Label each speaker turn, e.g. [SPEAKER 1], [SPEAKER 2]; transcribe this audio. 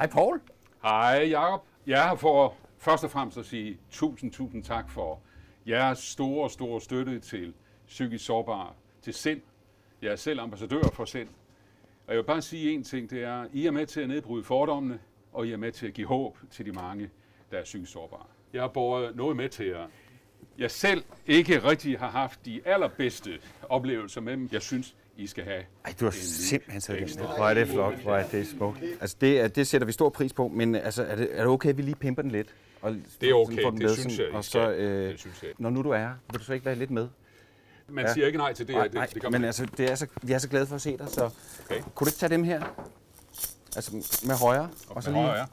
[SPEAKER 1] Hej Poul.
[SPEAKER 2] Hej Jacob. Jeg er her for først og fremmest at sige tusind tak for jeres store støtte til psykisk sårbare, til SIND. Jeg er selv ambassadør for SIND. Og jeg vil bare sige en ting, det er, I er med til at nedbryde fordommene, og I er med til at give håb til de mange, der er psykisk sårbare. Jeg har båret noget med til jer. Jeg selv ikke rigtig har haft de allerbedste oplevelser med dem. Jeg synes, I skal have.
[SPEAKER 1] Ej, du har simpelthen taget det. Hvor er det flot, hvor er det smukt. Altså, det sætter vi stor pris på, men altså, er det okay, at vi lige pimper den lidt? Og
[SPEAKER 2] det er okay, det synes jeg,
[SPEAKER 1] og så, det synes jeg. Når nu du er her, vil du så ikke være lidt med?
[SPEAKER 2] Man siger ikke nej til det.
[SPEAKER 1] Nej, det men altså, vi er så glade for at se dig, så okay. Kunne du ikke tage dem her? Altså med højre?
[SPEAKER 2] Og så med højre, ja.